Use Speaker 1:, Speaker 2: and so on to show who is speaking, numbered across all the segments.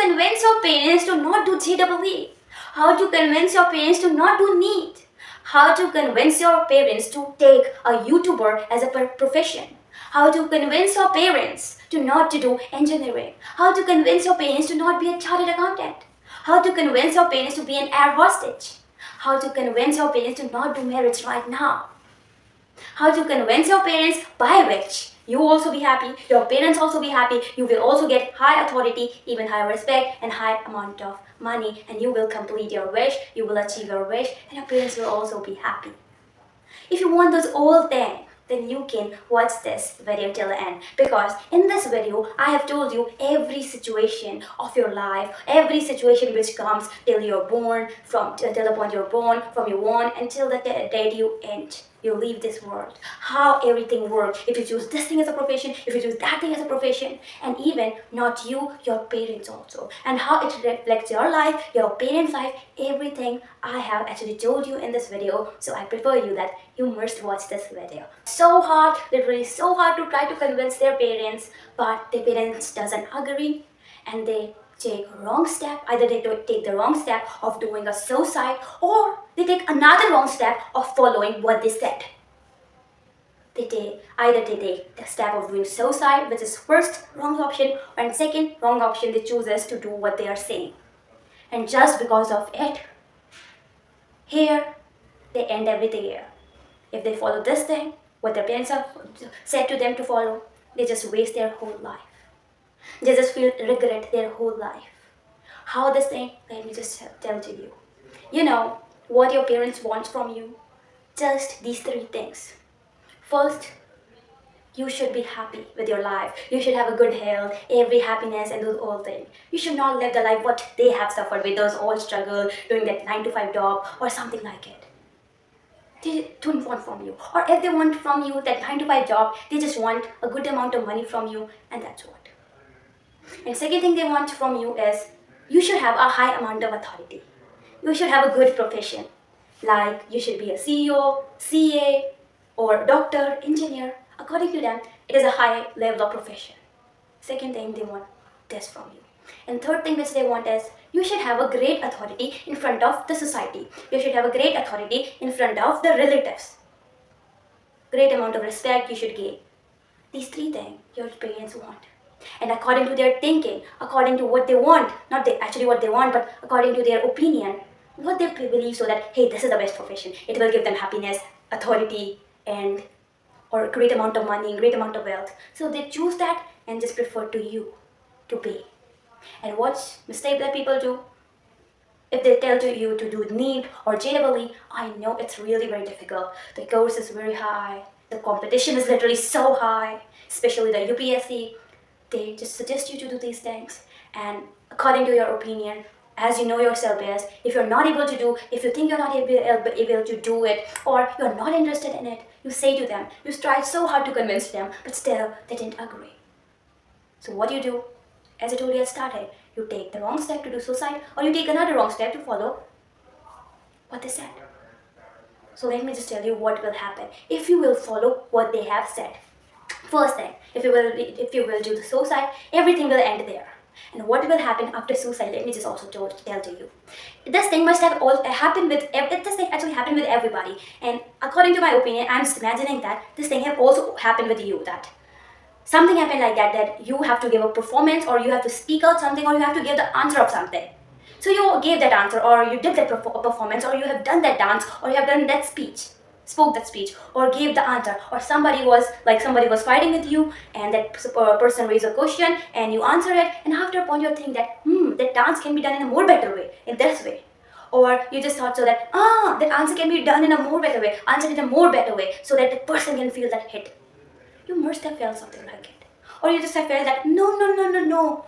Speaker 1: convince your parents to not do JEE? How to convince your parents to not do NEET? How to convince your parents to take a YouTuber as a profession? How to convince your parents to not to do engineering? How to convince your parents to not be a chartered accountant? How to convince your parents to be an air hostage? How to convince your parents to not do marriage right now? How to convince your parents by which you also be happy, your parents also be happy, you will also get high authority, even higher respect and high amount of money, and you will complete your wish, you will achieve your wish, and your parents will also be happy. If you want those all things, then you can watch this video till the end, because in this video I have told you every situation of your life, every situation which comes till you're born, till the point you're born, from you born until the day you end, you leave this world, how everything works, if you choose this thing as a profession, if you choose that thing as a profession, and even not you, your parents also, and how it reflects your life, your parents' life, everything I have actually told you in this video. So I prefer you that you must watch this video. So hard, literally so hard to try to convince their parents, but their parents doesn't agree and they take wrong step. Either they take the wrong step of doing a suicide, or they take another wrong step of following what they said. Either they take the step of doing suicide, which is first wrong option, and second wrong option, they chooses to do what they are saying. And just because of it, here they end everything here. If they follow this thing, what their parents have said to them to follow, they just waste their whole life. They just feel regret their whole life. How this thing? Let me just tell to you. You know what your parents want from you? Just these three things. First, you should be happy with your life. You should have a good health, every happiness and those all things. You should not live the life what they have suffered with, those all struggle, doing that 9-to-5 job or something like it. They don't want from you. Or if they want from you that 9-to-5 job, they just want a good amount of money from you, and that's what. And second thing they want from you is you should have a high amount of authority. You should have a good profession. Like you should be a CEO, CA, or doctor, engineer. According to them, it is a high level of profession. Second thing they want this from you. And third thing which they want is you should have a great authority in front of the society. You should have a great authority in front of the relatives. Great amount of respect you should gain. These three things your parents want. And according to their thinking, according to what they want, not actually what they want, but according to their opinion, what they believe, so that, hey, this is the best profession. It will give them happiness, authority, and or great amount of money, great amount of wealth. So they choose that and just prefer to you to pay. And what mistake that people do? If they tell to you to do NEET or JEE, I know it's really very difficult. The course is very high. The competition is literally so high, especially the UPSC. They just suggest you to do these things. And according to your opinion, as you know yourself best, if you're not able to do, if you think you're not able to do it, or you're not interested in it, you say to them, you tried so hard to convince them, but still they didn't agree. So what do you do? As I told you at started, you take the wrong step to do suicide, or you take another wrong step to follow what they said. So let me just tell you what will happen if you will follow what they have said. First thing, if you will do the suicide, everything will end there. And what will happen after suicide? Let me just also tell to you. This thing must have all happened with. This thing actually happened with everybody. And according to my opinion, I'm just imagining that this thing have also happened with you. That something happened like that. That you have to give a performance, or you have to speak out something, or you have to give the answer of something. So you gave that answer, or you did that performance, or you have done that dance, or you have done that speech. Spoke that speech, or gave the answer, or somebody was fighting with you, and that person raised a question and you answer it, and after a point you think that that dance can be done in a more better way, in this way, or you just thought so that that answer can be done in a more better way, answered in a more better way, so that the person can feel that hit. You must have felt something like it, or you just have felt that no,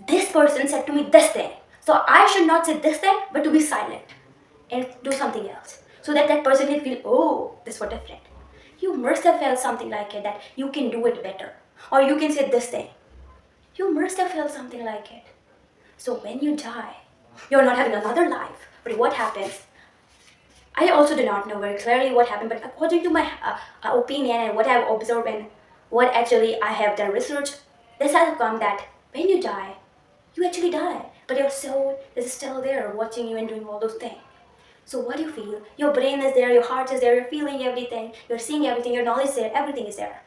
Speaker 1: this person said to me this thing, so I should not say this thing, but to be silent and do something else. So that that person can feel, oh, this was different. You must have felt something like it, that you can do it better. Or you can say this thing. You must have felt something like it. So when you die, you're not having another life. But what happens? I also do not know very clearly what happened, but according to my opinion and what I've observed and what actually I have done research, this has come that when you die, You actually die, but your soul is still there watching you and doing all those things. So what do you feel? Your brain is there, your heart is there, you're feeling everything, you're seeing everything, your knowledge is there, everything is there.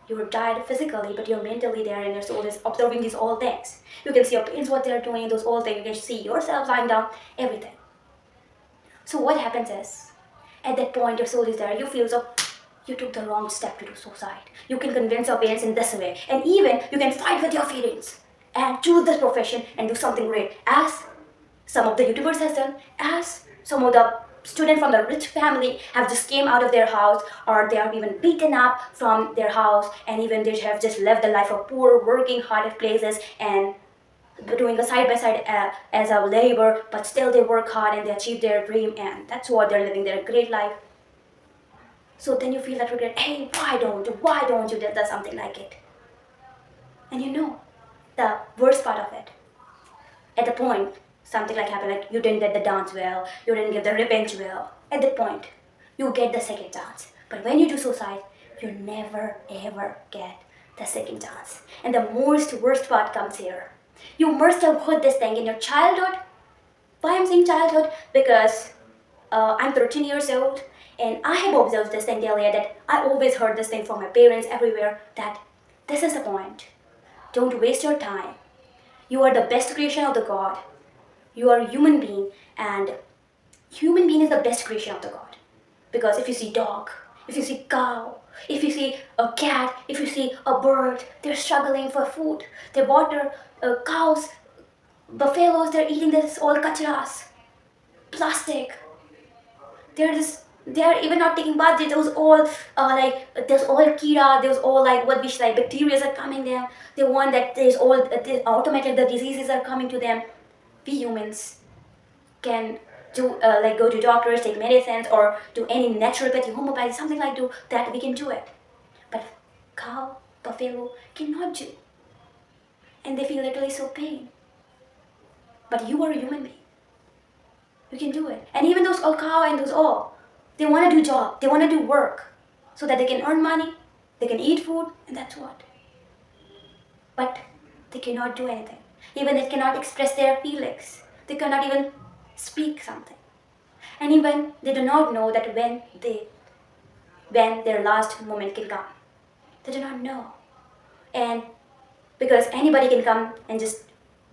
Speaker 1: You're died physically, but you're mentally there and your soul is observing these all things. You can see your parents, what they're doing, those all things. You can see yourself lying down, everything. So what happens is, at that point your soul is there, you feel so, you took the wrong step to do suicide. You can convince your parents in this way. And even you can fight with your parents and choose this profession and do something great. As some of the YouTubers has done, as some of the students from the rich family have just came out of their house, or they are even beaten up from their house, and even they have just left the life of poor, working hard at places and doing a side by side as a labor, but still they work hard and they achieve their dream, and that's what they're living their great life. So then you feel that regret. Hey, why don't you do something like it? And you know the worst part of it, at the point something like happened, like you didn't get the dance well, you didn't get the revenge well, at that point you get the second chance. But when you do suicide, you never ever get the second chance. And the most worst part comes here. You must have heard this thing in your childhood. Why I'm saying childhood? Because I'm 13 years old and I have observed this thing earlier, that I always heard this thing from my parents everywhere, that this is the point. Don't waste your time. You are the best creation of the God. You are a human being, and human being is the best creation of the God. Because if you see dog, if you see cow, if you see a cat, if you see a bird, they're struggling for food. They water, cows, buffaloes, they're eating this all kacharas, plastic. They are even not taking bath. Those all there's all kira, there's all like what we should, like bacteria are coming them. They want that there's all automatically the diseases are coming to them. We humans can do like go to doctors, take medicines, or do any naturopathy, homeopathy, something like do that. We can do it, but cow, buffalo cannot do, and they feel literally so pain. But you are a human being. You can do it. And even those all cow and those all, they want to do job, they want to do work, so that they can earn money, they can eat food, and that's what. But they cannot do anything. Even they cannot express their feelings. They cannot even speak something. And even they do not know that when their last moment can come. They do not know. And because anybody can come and just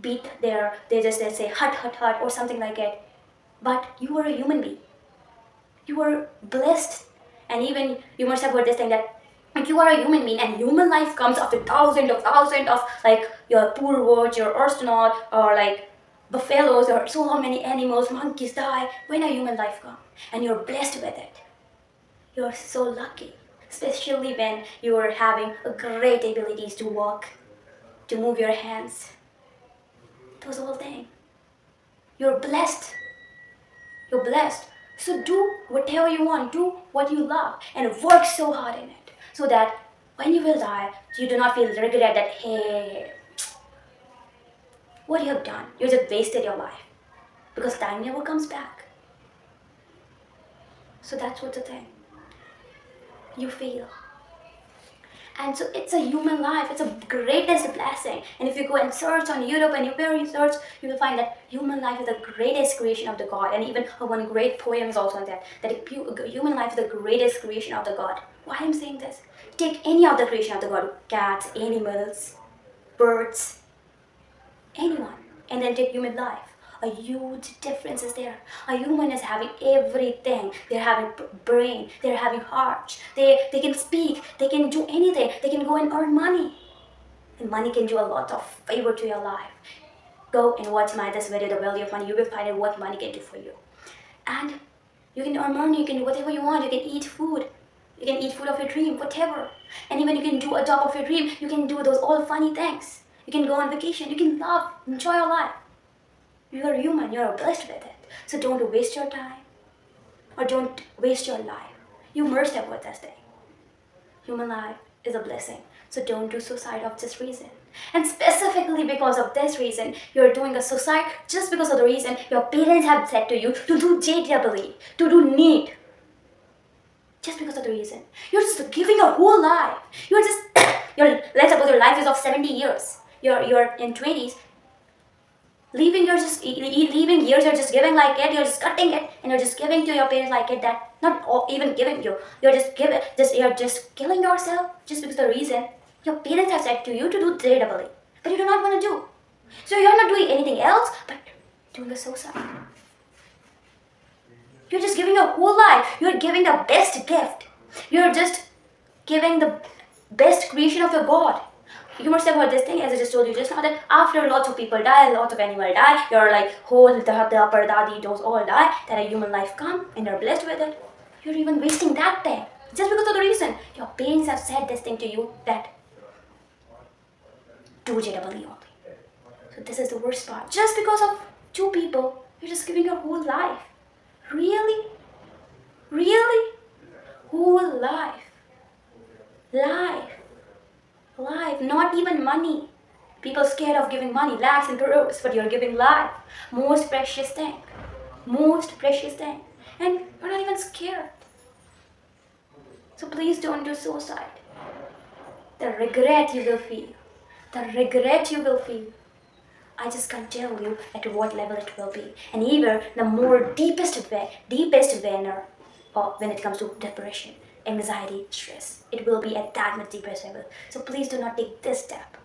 Speaker 1: beat they just say hut hut hut or something like it. But you are a human being. You are blessed. And even you must have heard this thing that like you are a human being, and human life comes after thousands of like your poor words, your astronaut, or like buffaloes, or so many animals, monkeys die. When a human life comes, and you're blessed with it, you're so lucky. Especially when you are having a great abilities to walk, to move your hands. Those whole things. You're blessed. You're blessed. So do whatever you want, do what you love, and work so hard in it, so that when you will die, you do not feel regret that, hey, what you have done, you just wasted your life. Because time never comes back. So that's what the thing. You feel. And so it's a human life, it's a greatest blessing. And if you go and search on YouTube and you will research, you will find that human life is the greatest creation of the God. And even one great poem is also on that human life is the greatest creation of the God. Why I'm saying this? Take any of the creation of the God, cats, animals, birds, anyone, and then take human life. A huge difference is there. A human is having everything. They're having brain, they're having heart, they can speak, they can do anything, they can go and earn money. And money can do a lot of favor to your life. Go and watch this video, The Value of Money. You will find out what money can do for you. And you can earn money, you can do whatever you want, you can eat food. You can eat food of your dream, whatever. And even you can do a job of your dream, you can do those all funny things. You can go on vacation, you can love, enjoy your life. You are human, you are blessed with it. So don't waste your time, or don't waste your life. You must have what this thing. Human life is a blessing. So don't do suicide of this reason. And specifically because of this reason, you're doing a suicide just because of the reason your parents have said to you to do JEE, to do NEET. Just because of the reason. You're just giving your whole life. You're just, let's suppose your life is of 70 years. You're in 20s. Leaving leaving years you're just giving like it, you're just cutting it, and you're just giving to your parents like it, that not even giving you, you're just killing yourself just because the reason your parents have said to you to do JEE, but you do not want to do. So you're not doing anything else but doing a suicide. You're just giving your whole life. You're giving the best gift. You're just giving the best creation of your God. You must have heard this thing, as I just told you just now, that after lots of people die, lots of animals die, your like whole the pardadi, those all die, that a human life come and you're blessed with it. You're even wasting that time just because of the reason your parents have said this thing to you, that do JEE only. So this is the worst part. Just because of two people, you're just giving your whole life. Really? Really? Whole life. Life. Life, not even money. People scared of giving money, lakhs and crores, but you're giving life. Most precious thing. Most precious thing. And you're not even scared. So please don't do suicide. The regret you will feel. The regret you will feel. I just can't tell you at what level it will be. And even the more deepest manner when it comes to depression, anxiety, stress, it will be at that much deepest level. So please do not take this step.